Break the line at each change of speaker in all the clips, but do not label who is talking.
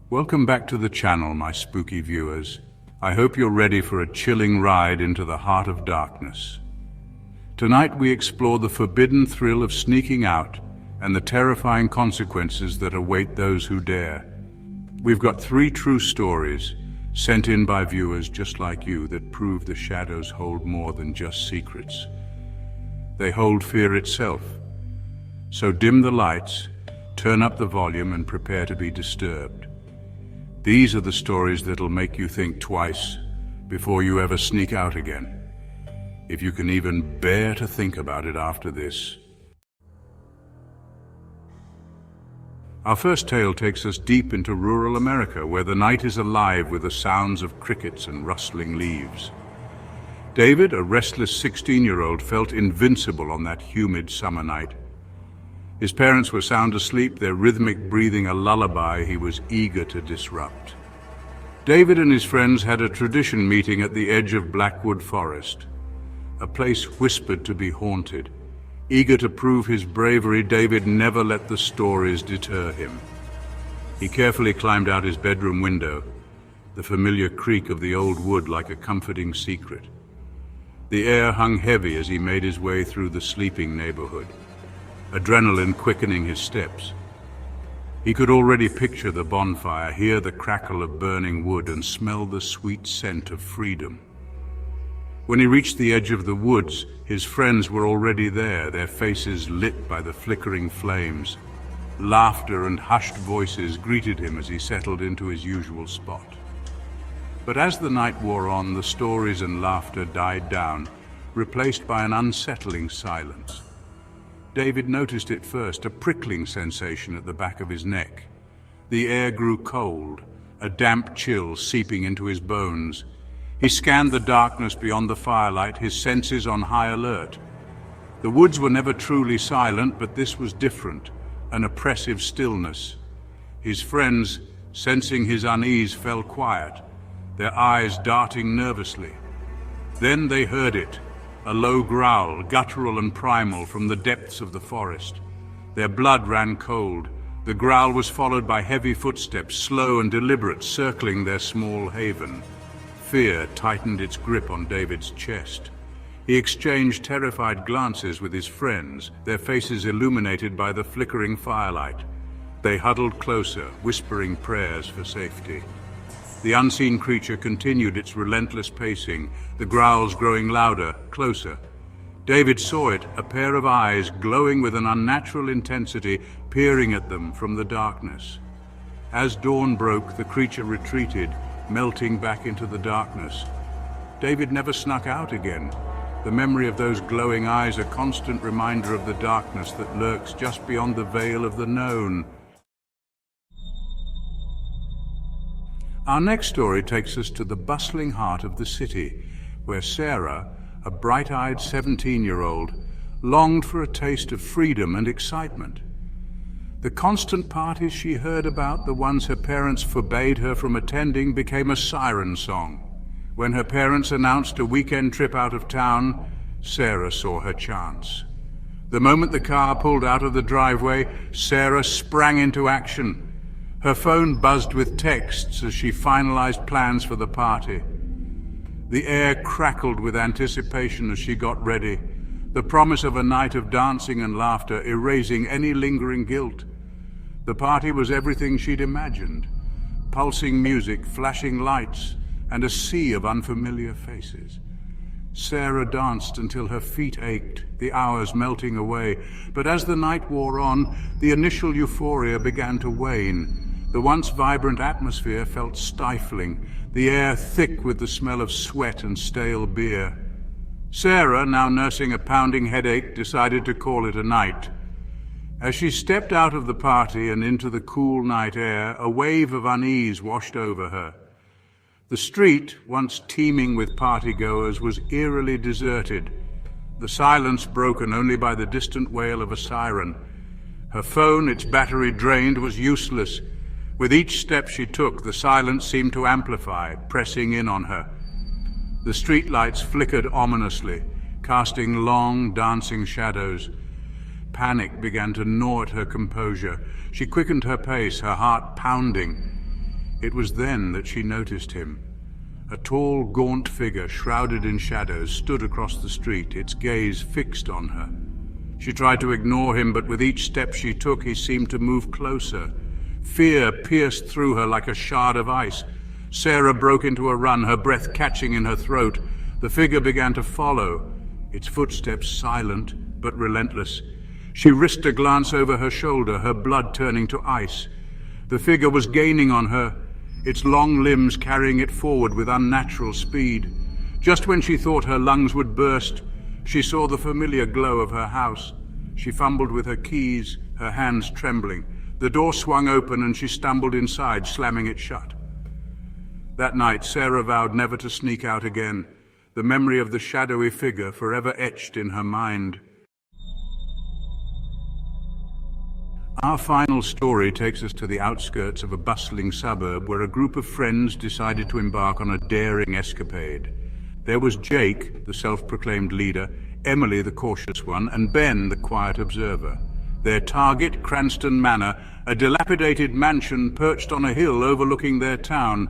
Welcome back to the channel, my spooky viewers. I hope you're ready for a chilling ride into the heart of darkness. Tonight we explore the forbidden thrill of sneaking out and the terrifying consequences that await those who dare. We've got 3 true stories sent in by viewers just like you that prove the shadows hold more than just secrets. They hold fear itself. So dim the lights, turn up the volume, and prepare to be disturbed. These are the stories that'll make you think twice before you ever sneak out again, if you can even bear to think about it after this. Our first tale takes us deep into rural America, where the night is alive with the sounds of crickets and rustling leaves. David, a restless 16-year-old, felt invincible on that humid summer night. His parents were sound asleep, their rhythmic breathing a lullaby he was eager to disrupt. David and his friends had a tradition meeting at the edge of Blackwood Forest, a place whispered to be haunted. Eager to prove his bravery, David never let the stories deter him. He carefully climbed out his bedroom window, the familiar creak of the old wood like a comforting secret. The air hung heavy as he made his way through the sleeping neighborhood, adrenaline quickening his steps. He could already picture the bonfire, hear the crackle of burning wood, and smell the sweet scent of freedom. When he reached the edge of the woods, his friends were already there, their faces lit by the flickering flames. Laughter and hushed voices greeted him as he settled into his usual spot. But as the night wore on, the stories and laughter died down, replaced by an unsettling silence. David noticed it first, a prickling sensation at the back of his neck. The air grew cold, a damp chill seeping into his bones. He scanned the darkness beyond the firelight, his senses on high alert. The woods were never truly silent, but this was different, an oppressive stillness. His friends, sensing his unease, fell quiet, their eyes darting nervously. Then they heard it. A low growl, guttural and primal, from the depths of the forest. Their blood ran cold. The growl was followed by heavy footsteps, slow and deliberate, circling their small haven. Fear tightened its grip on David's chest. He exchanged terrified glances with his friends, their faces illuminated by the flickering firelight. They huddled closer, whispering prayers for safety. The unseen creature continued its relentless pacing, the growls growing louder, closer. David saw it, a pair of eyes glowing with an unnatural intensity, peering at them from the darkness. As dawn broke, the creature retreated, melting back into the darkness. David never snuck out again, the memory of those glowing eyes a constant reminder of the darkness that lurks just beyond the veil of the known. Our next story takes us to the bustling heart of the city, where Sarah, a bright-eyed 17-year-old, longed for a taste of freedom and excitement. The constant parties she heard about, the ones her parents forbade her from attending, became a siren song. When her parents announced a weekend trip out of town, Sarah saw her chance. The moment the car pulled out of the driveway, Sarah sprang into action. Her phone buzzed with texts as she finalized plans for the party. The air crackled with anticipation as she got ready, the promise of a night of dancing and laughter erasing any lingering guilt. The party was everything she'd imagined: pulsing music, flashing lights, and a sea of unfamiliar faces. Sarah danced until her feet ached, the hours melting away. But as the night wore on, the initial euphoria began to wane. The once vibrant atmosphere felt stifling, the air thick with the smell of sweat and stale beer. Sarah, now nursing a pounding headache, decided to call it a night. As she stepped out of the party and into the cool night air, a wave of unease washed over her. The street, once teeming with partygoers, was eerily deserted, the silence broken only by the distant wail of a siren. Her phone, its battery drained, was useless. With each step she took, the silence seemed to amplify, pressing in on her. The streetlights flickered ominously, casting long, dancing shadows. Panic began to gnaw at her composure. She quickened her pace, her heart pounding. It was then that she noticed him. A tall, gaunt figure, shrouded in shadows, stood across the street, its gaze fixed on her. She tried to ignore him, but with each step she took, he seemed to move closer. Fear pierced through her like a shard of ice. Sarah broke into a run, her breath catching in her throat. The figure began to follow, its footsteps silent but relentless. She risked a glance over her shoulder, her blood turning to ice. The figure was gaining on her, its long limbs carrying it forward with unnatural speed. Just when she thought her lungs would burst, she saw the familiar glow of her house. She fumbled with her keys, her hands trembling. The door swung open and she stumbled inside, slamming it shut. That night, Sarah vowed never to sneak out again, the memory of the shadowy figure forever etched in her mind. Our final story takes us to the outskirts of a bustling suburb where a group of friends decided to embark on a daring escapade. There was Jake, the self-proclaimed leader, Emily, the cautious one, and Ben, the quiet observer. Their target, Cranston Manor, a dilapidated mansion perched on a hill overlooking their town.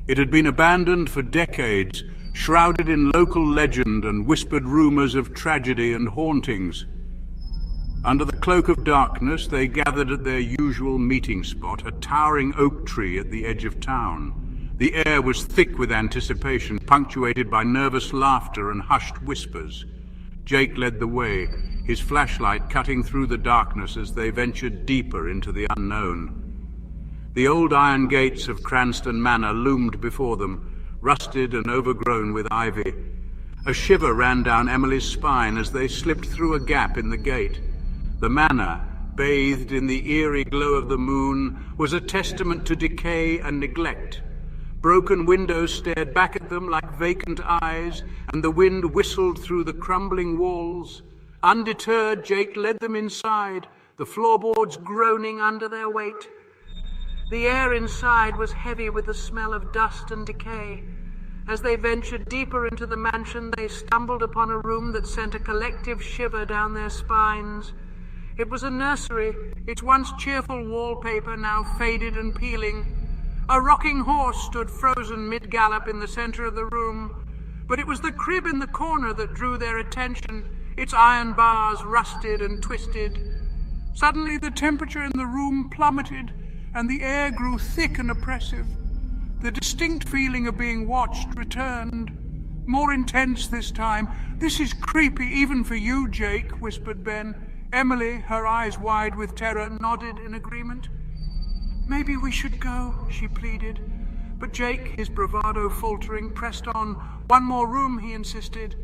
It had been abandoned for decades, shrouded in local legend and whispered rumors of tragedy and hauntings. Under the cloak of darkness, they gathered at their usual meeting spot, a towering oak tree at the edge of town. The air was thick with anticipation, punctuated by nervous laughter and hushed whispers. Jake led the way, his flashlight cutting through the darkness as they ventured deeper into the unknown. The old iron gates of Cranston Manor loomed before them, rusted and overgrown with ivy. A shiver ran down Emily's spine as they slipped through a gap in the gate. The manor, bathed in the eerie glow of the moon, was a testament to decay and neglect. Broken windows stared back at them like vacant eyes, and the wind whistled through the crumbling walls. Undeterred, Jake led them inside, the floorboards groaning under their weight. The air inside was heavy with the smell of dust and decay. As they ventured deeper into the mansion, they stumbled upon a room that sent a collective shiver down their spines. It was a nursery, its once cheerful wallpaper now faded and peeling. A rocking horse stood frozen mid-gallop in the center of the room, but it was the crib in the corner that drew their attention, its iron bars rusted and twisted. Suddenly the temperature in the room plummeted, and the air grew thick and oppressive. The distinct feeling of being watched returned, more intense this time. "This is creepy, even for you, Jake," whispered Ben. Emily, her eyes wide with terror, nodded in agreement. "Maybe we should go," she pleaded. But Jake, his bravado faltering, pressed on. "One more room," he insisted.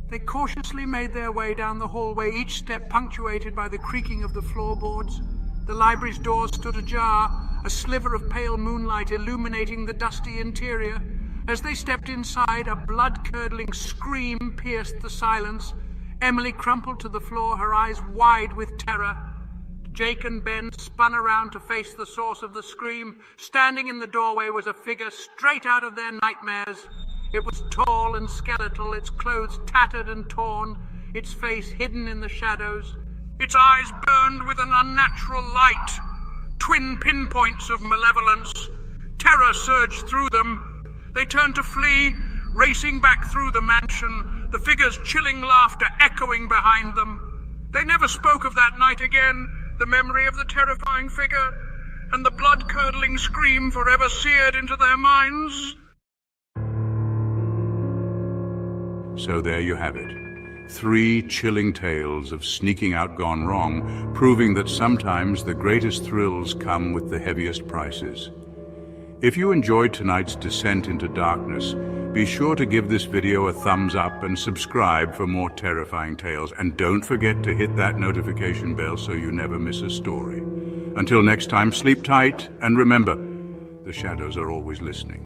They cautiously made their way down the hallway, each step punctuated by the creaking of the floorboards. The library's door stood ajar, a sliver of pale moonlight illuminating the dusty interior. As they stepped inside, a blood-curdling scream pierced the silence. Emily crumpled to the floor, her eyes wide with terror. Jake and Ben spun around to face the source of the scream. Standing in the doorway was a figure straight out of their nightmares. It was tall and skeletal, its clothes tattered and torn, its face hidden in the shadows. Its eyes burned with an unnatural light, twin pinpoints of malevolence. Terror surged through them. They turned to flee, racing back through the mansion, the figure's chilling laughter echoing behind them. They never spoke of that night again, the memory of the terrifying figure and the blood-curdling scream forever seared into their minds. So there you have it. 3 chilling tales of sneaking out gone wrong, proving that sometimes the greatest thrills come with the heaviest prices. If you enjoyed tonight's descent into darkness, be sure to give this video a thumbs up and subscribe for more terrifying tales. And don't forget to hit that notification bell so you never miss a story. Until next time, sleep tight, and remember, the shadows are always listening.